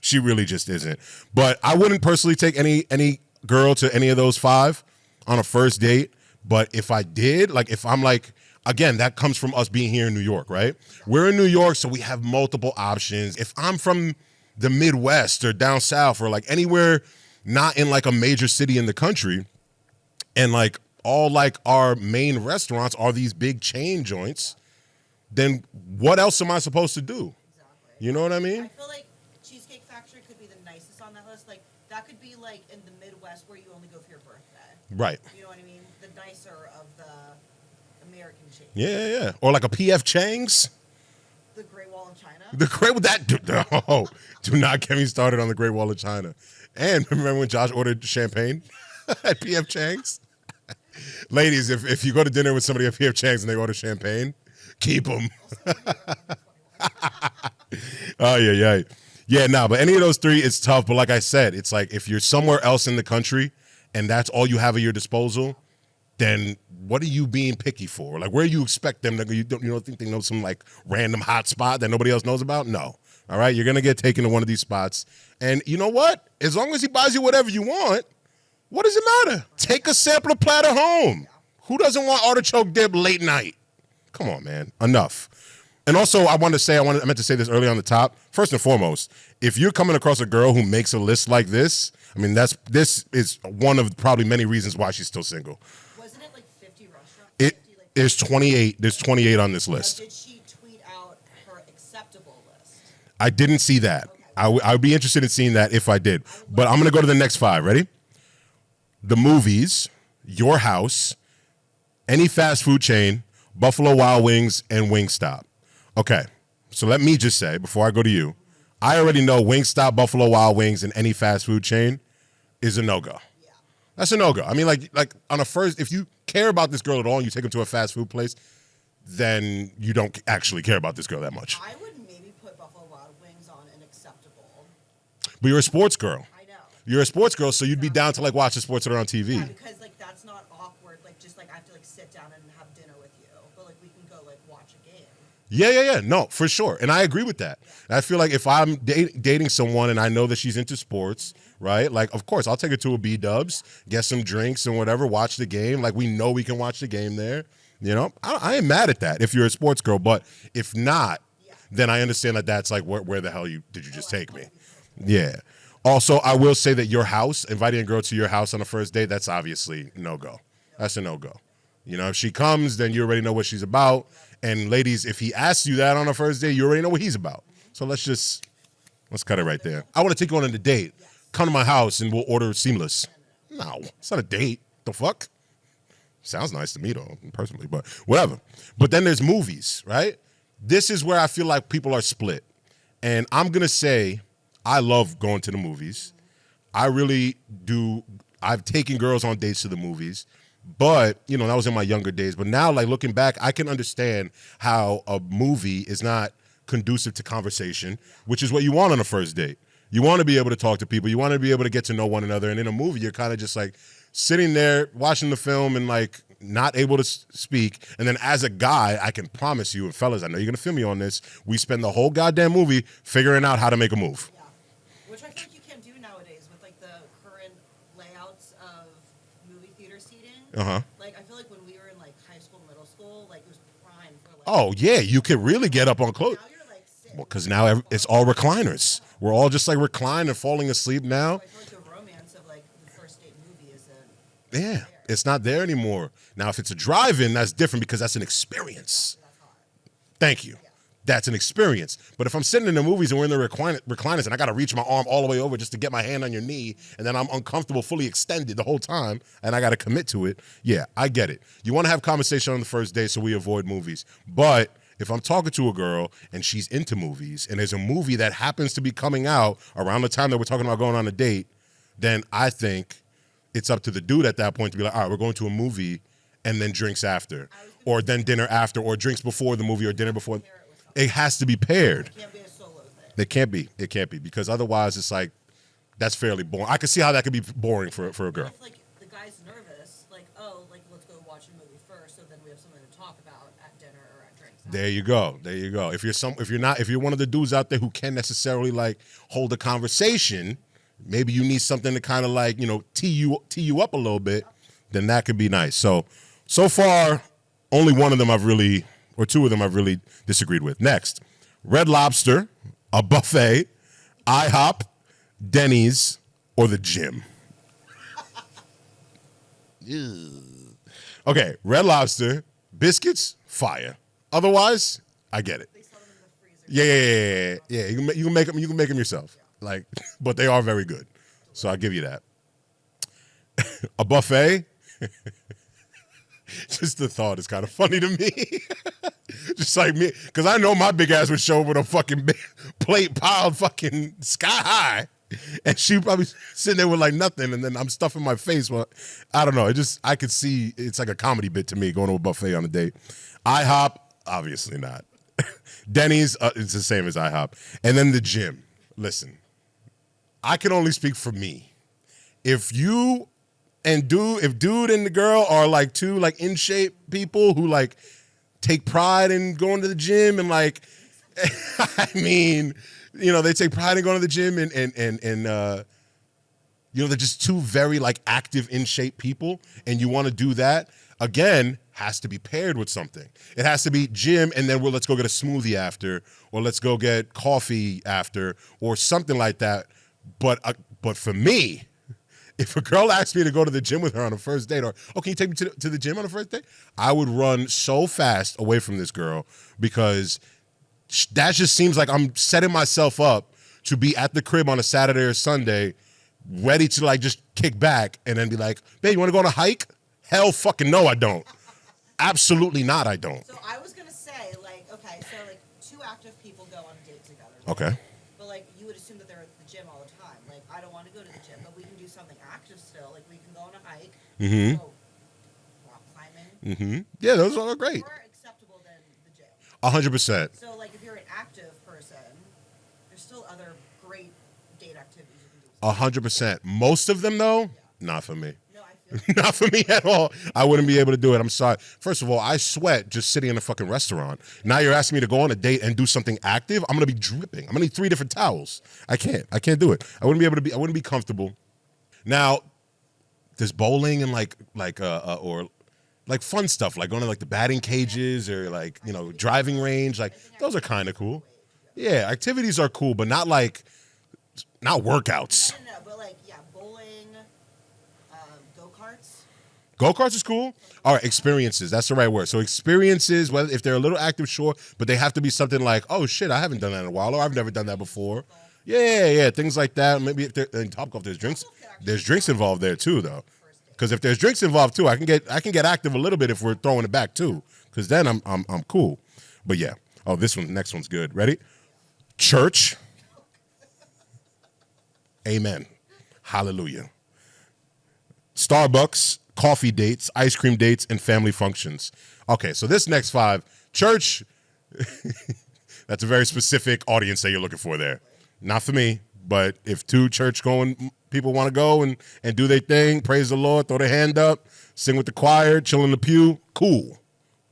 She really just isn't. But I wouldn't personally take any girl to any of those 5 on a first date. But if I did, like if I'm like, again, that comes from us being here in New York, right? We're in New York, so we have multiple options. If I'm from the Midwest or down south or like anywhere not in like a major city in the country, and like all like our main restaurants are these big chain joints, then what else am I supposed to do? Exactly. You know what I mean? I feel like Cheesecake Factory could be the nicest on that list. Like, that could be like in the Midwest where you only go for your birthday. Right. You know what I mean? The nicer of the American chain. Yeah. Or like a PF Chang's. The Great Wall of China. The Great do not get me started on the Great Wall of China. And remember when Josh ordered champagne at PF Chang's? Ladies, if you go to dinner with somebody at PF Chang's and they order champagne, keep them. Oh, yeah. Yeah, no, but any of those 3, it's tough. But like I said, it's like if you're somewhere else in the country and that's all you have at your disposal, then what are you being picky for? Like, where do you expect them to? You don't think they know some like random hot spot that nobody else knows about? No. All right, you're gonna get taken to one of these spots, and you know what? As long as he buys you whatever you want, what does it matter? Take a sampler platter home. Who doesn't want artichoke dip late night? Come on, man. Enough. And also, I meant to say this early on the top. First and foremost, if you're coming across a girl who makes a list like this, I mean, this is one of probably many reasons why she's still single. Wasn't it like 50 restaurants? It 50, like, is 28. There's 28 on this list. did she tweet out her acceptable list? I didn't see that. Okay. I would be interested in seeing that if I did. But I'm going to go to the next 5. Ready? The movies, your house, any fast food chain, Buffalo Wild Wings, and Wingstop. Okay, so let me just say, before I go to you, I already know Wingstop, Buffalo Wild Wings, and any fast food chain is a no-go. Yeah. That's a no-go. I mean, like on a first, if you care about this girl at all and you take her to a fast food place, then you don't actually care about this girl that much. I would maybe put Buffalo Wild Wings on an acceptable. But you're a sports girl. I know. You're a sports girl, so you'd be down to like watch the sports that are on TV. Yeah, because like that's not awkward. Like just like I have to like sit down and have dinner with you, but like we can go like watch a game. Yeah. No, for sure. And I agree with that. I feel like if I'm dating someone and I know that she's into sports, right? Like, of course, I'll take her to a B-dubs, get some drinks and whatever, watch the game. Like, we know we can watch the game there. You know, I ain't mad at that if you're a sports girl. But if not, then I understand that that's like, where the hell did you just take me? Yeah. Also, I will say that your house, inviting a girl to your house on a first date, that's obviously no-go. That's a no-go. You know, if she comes, then you already know what she's about. And ladies, if he asks you that on a first date, you already know what he's about. So let's cut it right there. I want to take you on a date. Come to my house and we'll order seamless. No, it's not a date. The fuck? Sounds nice to me though, personally, but whatever. But then there's movies, right? This is where I feel like people are split. And I'm going to say I love going to the movies. I really do. I've taken girls on dates to the movies. But, that was in my younger days. But now, like, looking back, I can understand how a movie is not conducive to conversation, which is what you want on a first date. You want to be able to talk to people. You want to be able to get to know one another. And in a movie, you're kind of just like sitting there watching the film and like not able to speak. And then as a guy, I can promise you, and fellas, I know you're going to feel me on this, we spend the whole goddamn movie figuring out how to make a move. Yeah. Which I feel like you can't do nowadays with like the current layouts of movie theater seating. Like I feel like when we were in like high school, middle school, like it was prime for like. Oh yeah, you could really get up on close. Now you're like sitting. Well, because now it's all recliners. We're all just like reclined and falling asleep now. So I feel like the romance of like the first date movie isn't. Yeah, it's not there anymore. Now, if it's a drive-in, that's different because that's an experience. That's hot. Thank you. Yeah. That's an experience. But if I'm sitting in the movies and we're in the recliners and I got to reach my arm all the way over just to get my hand on your knee and then I'm uncomfortable, fully extended the whole time and I got to commit to it, yeah, I get it. You want to have conversation on the first date so we avoid movies. But if I'm talking to a girl and she's into movies and there's a movie that happens to be coming out around the time that we're talking about going on a date, then I think it's up to the dude at that point to be like, all right, we're going to a movie and then drinks after or then dinner after or drinks before the movie or dinner before. It has to be paired. It can't be a solo thing. It can't be. It can't be because otherwise it's like that's fairly boring. I can see how that could be boring for a girl. If like the guy's nervous, like let's go watch a movie first, so then we have something to talk about at dinner or at drinks. There you go. There you go. If you're one of the dudes out there who can't necessarily like hold a conversation, maybe you need something to kind of like tee you up a little bit. Then that could be nice. So far, only one of them or two of them I've really disagreed with. Next, Red Lobster, a buffet, IHOP, Denny's, or the gym. Okay, Red Lobster, biscuits, fire. Otherwise, I get it. They sell them in the freezer. Yeah. You can make them. You can make them yourself. Like, but they are very good. So I'll give you that. A buffet. Just the thought is kind of funny to me. Just like me, because I know my big ass would show up with a fucking big plate piled fucking sky high, and she probably sitting there with like nothing, and then I'm stuffing my face. Well, I don't know. I could see it's like a comedy bit to me going to a buffet on a date. IHOP, obviously not. Denny's, it's the same as IHOP, and then the gym. Listen, I can only speak for me. If dude and the girl are like two like in shape people who like take pride in going to the gym and like, I mean, they take pride in going to the gym and they're just two very like active in shape people and you want to do that, again, has to be paired with something. It has to be gym and then let's go get a smoothie after or let's go get coffee after or something like that. But for me, if a girl asked me to go to the gym with her on a first date or, can you take me to the gym on a first date? I would run so fast away from this girl because that just seems like I'm setting myself up to be at the crib on a Saturday or Sunday ready to like just kick back and then be like, babe, you want to go on a hike? Hell fucking no, I don't. Absolutely not, I don't. So I was going to say, like, okay, so like two active people go on a date together. Okay. But like you would assume that they're at the gym all the time. Like I don't want to go to the gym, but we can do something active still. Like we can go on a hike. Mm-hmm. Go rock climbing. Mm-hmm. Yeah, those are great. More acceptable than the gym. 100%. So like if you're an active person, there's still other great date activities you can do. 100%. Most of them though, not for me. No, I feel Not for me at all. I wouldn't be able to do it. I'm sorry. First of all, I sweat just sitting in a fucking restaurant. Now you're asking me to go on a date and do something active. I'm gonna be dripping. I'm gonna need 3 different towels. I can't do it. I wouldn't be comfortable. Now, there's bowling and or like fun stuff, like going to like the batting cages or like, driving range. Like those are kind of cool. Yeah, activities are cool, but not workouts. No, but like bowling, go-karts. Go-karts is cool. All right, experiences. That's the right word. So experiences, whether if they're a little active, sure, but they have to be something like, oh shit, I haven't done that in a while, or I've never done that before. Yeah, things like that. Maybe if they're in Topgolf, there's drinks. There's drinks involved there too, though. Because if there's drinks involved too, I can get active a little bit if we're throwing it back too. Because then I'm cool. But yeah. Oh, next one's good. Ready? Church. Amen. Hallelujah. Starbucks, coffee dates, ice cream dates, and family functions. Okay, so this next 5, church, that's a very specific audience that you're looking for there. Not for me, but if 2 church-going people want to go and do their thing, praise the Lord, throw their hand up, sing with the choir, chill in the pew, cool.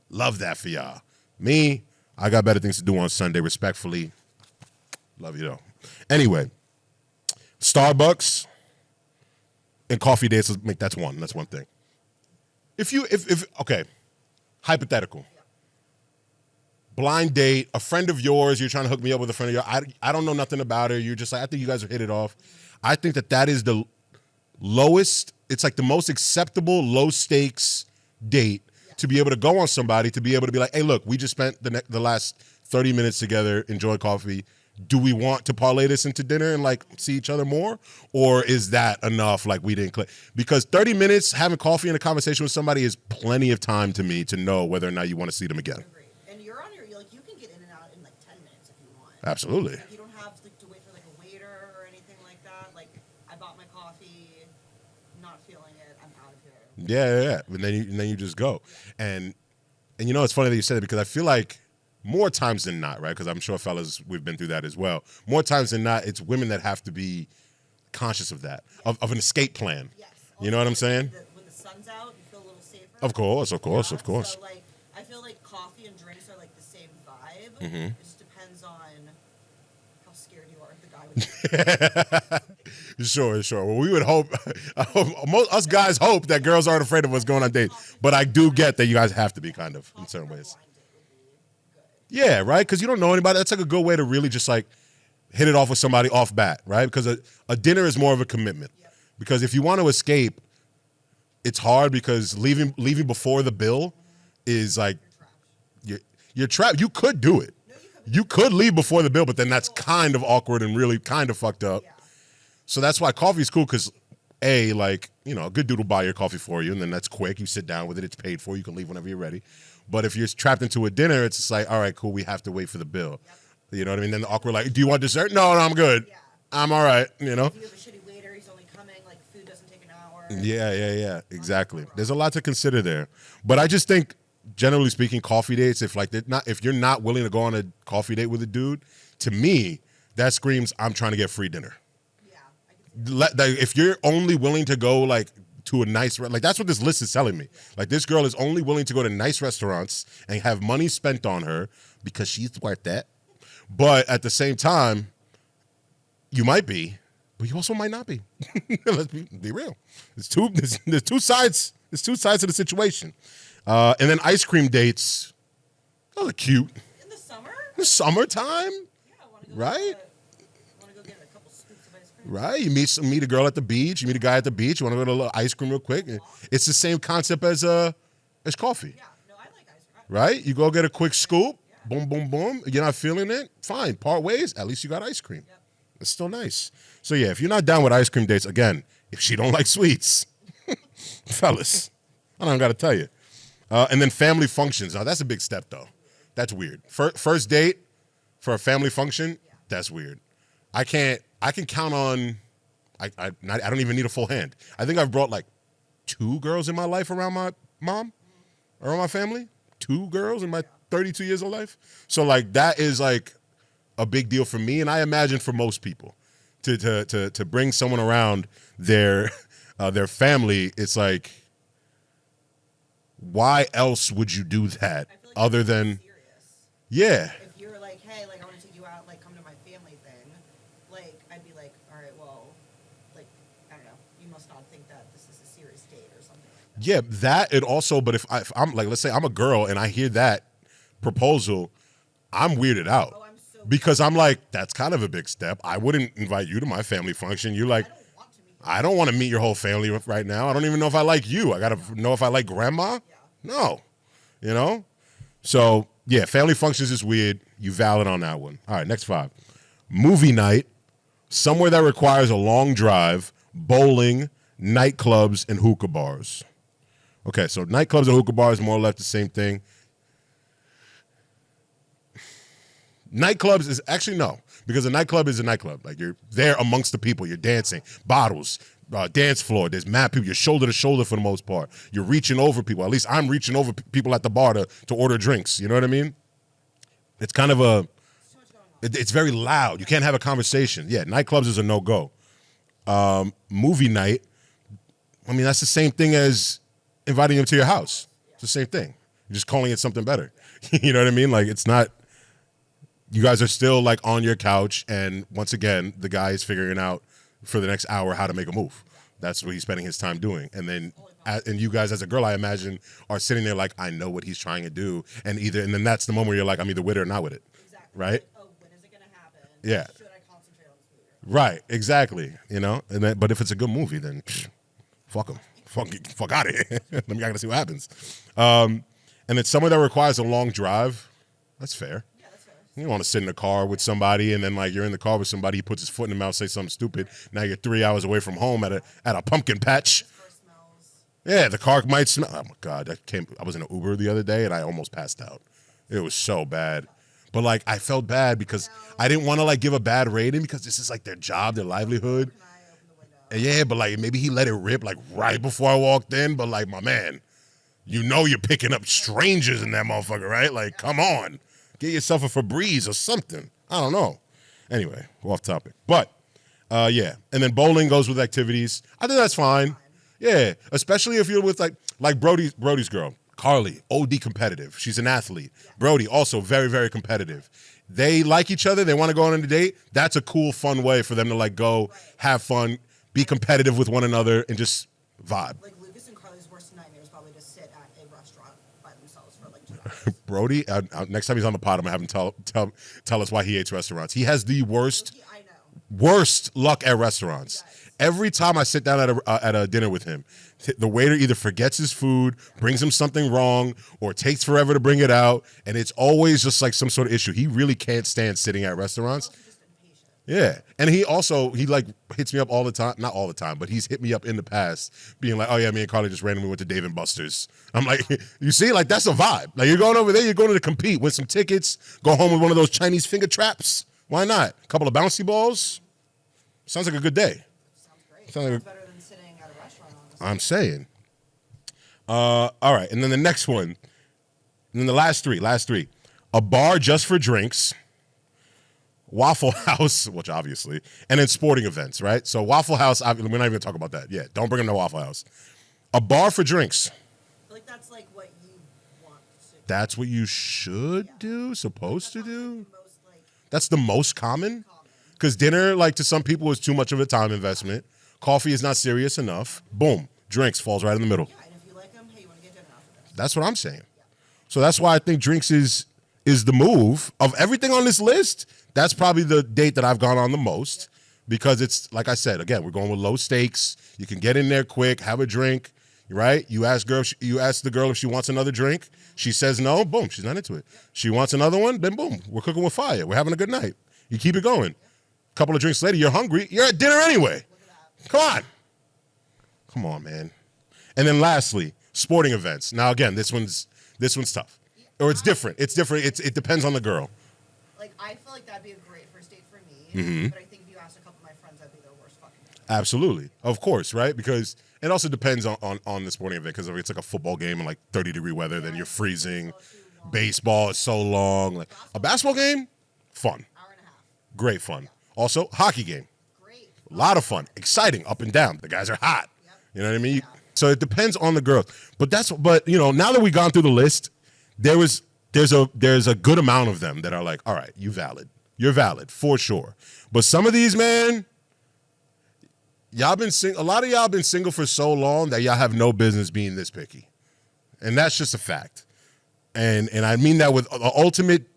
Love that for y'all. Me, I got better things to do on Sunday, respectfully. Love you, though. Anyway, Starbucks and coffee dates, that's one. That's one thing. Okay, hypothetical. Blind date, a friend of yours, you're trying to hook me up with a friend of yours. I don't know nothing about her. You're just like, I think you guys will hit it off. I think that is the lowest, it's like the most acceptable low stakes date to be able to go on somebody, to be able to be like, hey, look, we just spent the last 30 minutes together, enjoy coffee. Do we want to parlay this into dinner and like see each other more? Or is that enough? Like we didn't click? Because 30 minutes having coffee and a conversation with somebody is plenty of time to me to know whether or not you want to see them again. Agreed. And you're on your, like, you can get in and out in like 10 minutes if you want. Absolutely. Like, you don't have to wait for like a waiter or anything like that. Like, I bought my coffee, not feeling it, I'm out of here. Yeah. And then you just go. And you know, it's funny that you said it because I feel like more times than not, right? Because I'm sure fellas, we've been through that as well. More times than not, it's women that have to be conscious of that, of an escape plan. Yes. You know what I'm saying? When the sun's out, you feel a little safer. Of course. So like, I feel like coffee and drinks are like the same vibe. Mm-hmm. It just depends on how scared you are if the guy would. Sure. Well, we would hope, us guys hope that girls aren't afraid of what's going on dates. But I do get that you guys have to be kind of in certain ways. Yeah, right? Because you don't know anybody. That's like a good way to really just like hit it off with somebody off bat, right? Because a dinner is more of a commitment. Yep. Because if you want to escape, it's hard because leaving before the bill is like you're trapped. You could do it. No, you could leave before the bill, but then that's kind of awkward and really kind of fucked up. Yeah. So that's why coffee is cool because a good dude will buy your coffee for you, and then that's quick. You sit down with it. It's paid for. You can leave whenever you're ready. But if you're trapped into a dinner, it's just like, all right, cool, we have to wait for the bill. Yep. You know what I mean? Then the awkward, like, do you want dessert? No, I'm good. Yeah. I'm all right, you know? If you have a shitty waiter, he's only coming, like, food doesn't take an hour. Yeah, exactly. There's a lot to consider there. But I just think, generally speaking, coffee dates, if you're not willing to go on a coffee date with a dude, to me, that screams, I'm trying to get free dinner. Yeah. If you're only willing to go, like, to a nice, like that's what this list is telling me. Like this girl is only willing to go to nice restaurants and have money spent on her because she's worth that. But at the same time, you might be, but you also might not be. Let's be real. There's two sides. There's two sides to the situation. And then ice cream dates. Those are cute. In the summer? The summertime. Yeah, I want to go. Right. Get a couple scoops of ice cream. Right, you meet a girl at the beach, you meet a guy at the beach, you want to go to a little ice cream real quick. It's the same concept as coffee. Yeah, no, I like ice cream. Right? You go get a quick scoop, boom, boom, boom. You're not feeling it? Fine, part ways, at least you got ice cream. Yep. It's still nice. So yeah, if you're not down with ice cream dates, again, if she don't like sweets, fellas, I don't got to tell you. And then family functions. Now that's a big step though. That's weird. First date for a family function, that's weird. I can count on, I don't even need a full hand. I think I've brought like 2 girls in my life around my mom, around my family. 2 girls in my 32 years of life. So like that is like a big deal for me, and I imagine for most people to bring someone around their family. It's like, why else would you do that like other than serious. Yeah. If you're like, hey, like I want to take you out, like come to my family thing, like I'd be like, all right, well, like I don't know, you must not think that this is a serious date or something like that. Yeah, that it also, but if I'm like, let's say I'm a girl and I hear that proposal, I'm weirded out. Oh, I'm so because I'm like, that's kind of a big step. I wouldn't invite you to my family function. You're like, I don't want to meet your whole family right now. I don't even know if I like you. I got to know if I like grandma. Yeah. No, you know? So, yeah, family functions is weird. You valid on that one. All right, next 5. Movie night, somewhere that requires a long drive, bowling, nightclubs, and hookah bars. Okay, so nightclubs and hookah bars, more or less the same thing. Nightclubs is, actually no. Because a nightclub is a nightclub. Like, you're there amongst the people. You're dancing, bottles, dance floor. There's mad people. You're shoulder to shoulder for the most part. You're reaching over people. At least I'm reaching over people at the bar to order drinks. You know what I mean? It's kind of it's very loud. You can't have a conversation. Yeah, nightclubs is a no-go. Movie night, I mean, that's the same thing as inviting them to your house. It's the same thing. You're just calling it something better. You know what I mean? Like, it's not, you guys are still like on your couch, and once again, the guy is figuring out for the next hour how to make a move. That's what he's spending his time doing. And then, and you guys as a girl, I imagine, are sitting there like, I know what he's trying to do. And then that's the moment where you're like, I'm either with it or not with it. Exactly. Right? Like, oh, when is it going to happen? Yeah. Should I concentrate on this movie? Right, exactly. You know, and then, but if it's a good movie, then fuck them. Fuck out of here. Let me gotta see what happens. And it's somewhere that requires a long drive. That's fair. Yeah, that's fair. You don't want to sit in the car with somebody, and then like you're in the car with somebody, he puts his foot in the mouth, say something stupid. Now you're 3 hours away from home at a pumpkin patch. Yeah, the car might smell. Oh my God, I was in an Uber the other day and I almost passed out. It was so bad. But like I felt bad because I didn't want to like give a bad rating because this is like their job, their livelihood. And yeah, but like maybe he let it rip like right before I walked in. But like, my man, you know you're picking up strangers in that motherfucker, right? Like, come on. Get yourself a Febreze or something. I don't know. Anyway, we're off topic. But yeah. And then bowling goes with activities. I think that's fine. Yeah. Especially if you're with like Brody's girl, Carly, OD competitive. She's an athlete. Brody, also very, very competitive. They like each other. They want to go on a date. That's a cool, fun way for them to like go have fun, be competitive with one another, and just vibe. Like Lucas and Carly's worst nightmare is probably to sit at a restaurant by themselves for like 2 hours. Brody, next time he's on the pod, I'm gonna have him tell us why he hates restaurants. He has the worst luck at restaurants. Yes. Every time I sit down at a dinner with him, the waiter either forgets his food, brings him something wrong, or takes forever to bring it out, and it's always just like some sort of issue. He really can't stand sitting at restaurants. Yeah, and he like hits me up all the time. Not all the time, but he's hit me up in the past, being like, "Oh yeah, me and Carly just randomly went to Dave & Buster's." I'm like, "You see, like that's a vibe. Like you're going over there, you're going to compete, win some tickets, go home with one of those Chinese finger traps. Why not? A couple of bouncy balls. Sounds like a good day. Sounds great. Sounds better than sitting at a restaurant. Honestly. I'm saying. All right, and then the next one, and then the last three, a bar just for drinks. Waffle House, which obviously, and then sporting events, right? So Waffle House, we're not even going to talk about that. Yeah, don't bring them to Waffle House. A bar for drinks. I feel like that's like what you want to do. That's what you should do, supposed to do. That's the most common. Because dinner, like to some people, is too much of a time investment. Coffee is not serious enough. Boom, drinks falls right in the middle. Yeah, and if you like them, hey, you want to get dinner after this. That's what I'm saying. Yeah. So that's why I think drinks is the move. Of everything on this list, that's probably the date that I've gone on the most because it's, like I said, again, we're going with low stakes. You can get in there quick, have a drink, right? You ask the girl if she wants another drink. She says no, boom, she's not into it. She wants another one, then boom, we're cooking with fire. We're having a good night. You keep it going. A couple of drinks later, you're hungry. You're at dinner anyway. Come on, man. And then lastly, sporting events. Now, again, this one's tough. Or it's different. It's different. It depends on the girl. Like, I feel like that'd be a great first date for me, but I think if you asked a couple of my friends, that'd be their worst fucking date. Absolutely. Of course, right? Because it also depends on the sporting event, because if it's like a football game in like 30-degree weather, then you're freezing. Baseball is so long. Like a basketball game, fun. Hour and a half. Great fun. Also, hockey game. Great. A lot of fun. Exciting, up and down. The guys are hot. Yep. You know what I mean? Yeah. So it depends on the girl. But you know, now that we've gone through the list, there's a good amount of them that are like, all right, you're valid for sure. But some of these, man, a lot of y'all been single for so long that y'all have no business being this picky, and that's just a fact. And I mean that with ultimate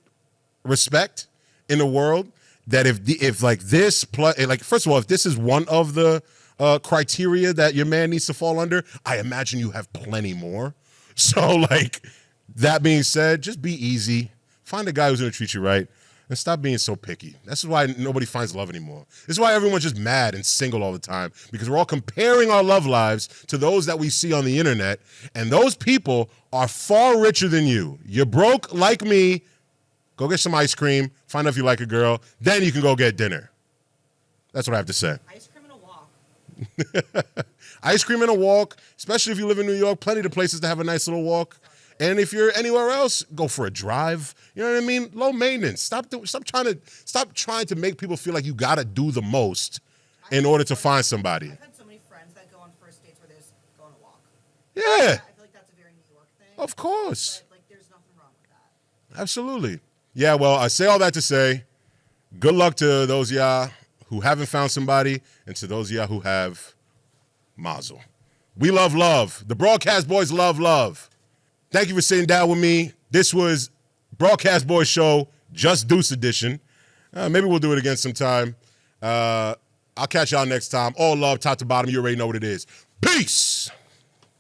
respect in the world. That if like this like first of all, if this is one of the criteria that your man needs to fall under, I imagine you have plenty more. So like. That being said, just be easy. Find a guy who's going to treat you right and stop being so picky. This is why nobody finds love anymore. This is why everyone's just mad and single all the time, because we're all comparing our love lives to those that we see on the internet, and those people are far richer than you. You're broke like me, Go get some ice cream. Find out if you like a girl. Then you can go get dinner. That's what I have to say. Ice cream and a walk. Ice cream and a walk, especially if you live in New York. Plenty of places to have a nice little walk. And if you're anywhere else, go for a drive. You know what I mean? Low maintenance. Stop trying to make people feel like you gotta do the most in order to find somebody. I've had so many friends that go on first dates where they just go on a walk. Yeah. I feel like that's a very New York thing. Of course. But like, there's nothing wrong with that. Absolutely. Yeah, well, I say all that to say, good luck to those of y'all who haven't found somebody, and to those of y'all who have, mazel. We love love. The Broadcast Boys love love. Thank you for sitting down with me. This was Broadcast Boys Show, Just Deuce Edition. Maybe we'll do it again sometime. I'll catch y'all next time. All love, top to bottom. You already know what it is. Peace.